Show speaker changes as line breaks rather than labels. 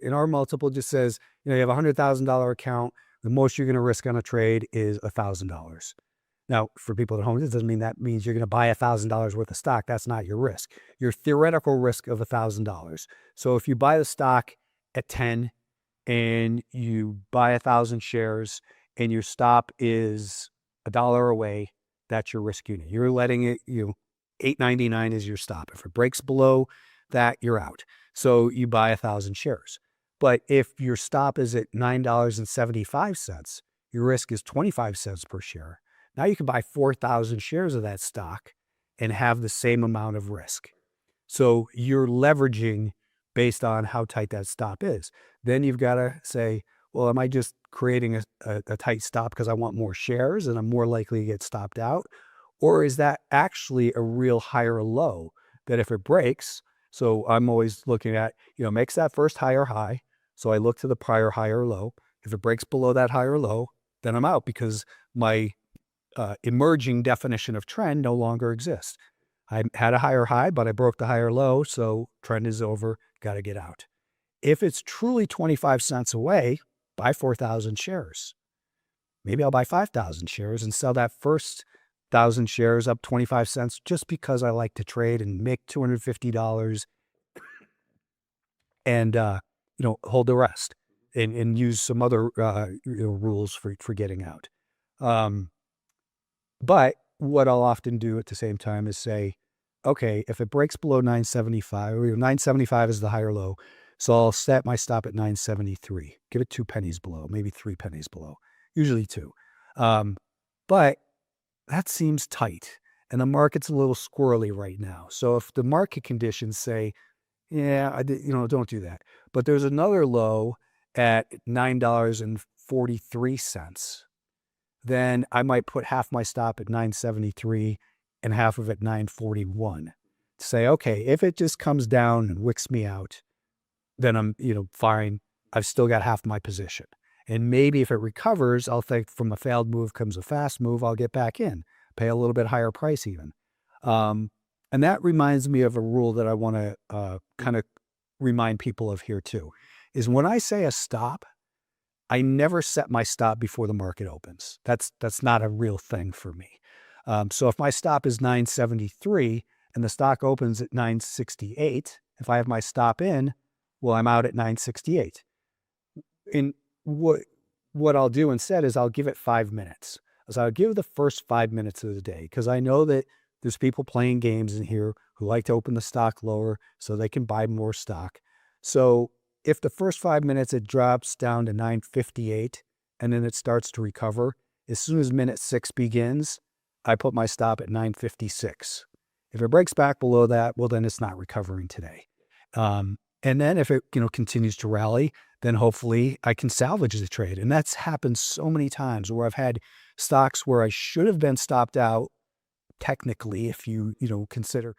in our multiple just says, you have a $100,000 account. The most you're going to risk on a trade is $1,000. Now, for people at home, this doesn't mean that means you're going to buy $1,000 worth of stock. That's not your risk. Your theoretical risk of $1,000. So if you buy the stock at 10 and you buy 1,000 shares and your stop is $1 away, that's your risk unit. You're letting it, $8.99 is your stop. If it breaks below that, you're out. So you buy 1,000 shares. But if your stop is at $9.75, your risk is 25 cents per share. Now you can buy 4,000 shares of that stock and have the same amount of risk. So you're leveraging based on how tight that stop is. Then you've got to say, well, am I just creating a tight stop because I want more shares and I'm more likely to get stopped out? Or is that actually a real higher low that if it breaks, so I'm always looking at, makes that first higher high. So I look to the prior higher low. If it breaks below that higher low, then I'm out because my emerging definition of trend no longer exists. I had a higher high, but I broke the higher low, so trend is over, got to get out. If it's truly 25 cents away, buy 4,000 shares. Maybe I'll buy 5,000 shares and sell that first 1,000 shares up 25 cents just because I like to trade and make $250 and, hold the rest and use some other rules for getting out. But what I'll often do at the same time is say, okay, if it breaks below 975, 975 is the higher low. So I'll set my stop at 973, give it 2 pennies below, maybe 3 pennies below, usually 2. But that seems tight and the market's a little squirrely right now. So if the market conditions say, yeah, don't do that. But there's another low at $9.43. Then I might put half my stop at 973 and half of it at 941. Say, okay, if it just comes down and wicks me out, then I'm, fine. I've still got half my position. And maybe if it recovers, I'll think from a failed move comes a fast move, I'll get back in, pay a little bit higher price even. And that reminds me of a rule that I want to kind of remind people of here too, is when I say a stop, I never set my stop before the market opens. That's not a real thing for me. So if my stop is 973 and the stock opens at 968, if I have my stop in, well, I'm out at 968. And what I'll do instead is I'll give it 5 minutes. So I'll give the first 5 minutes of the day because I know that there's people playing games in here who like to open the stock lower so they can buy more stock. So if the first 5 minutes it drops down to 958 and then it starts to recover, as soon as minute 6 begins, I put my stop at 956. If it breaks back below that, well, then it's not recovering today. And then if it continues to rally, then hopefully I can salvage the trade. And that's happened so many times where I've had stocks where I should have been stopped out technically if you consider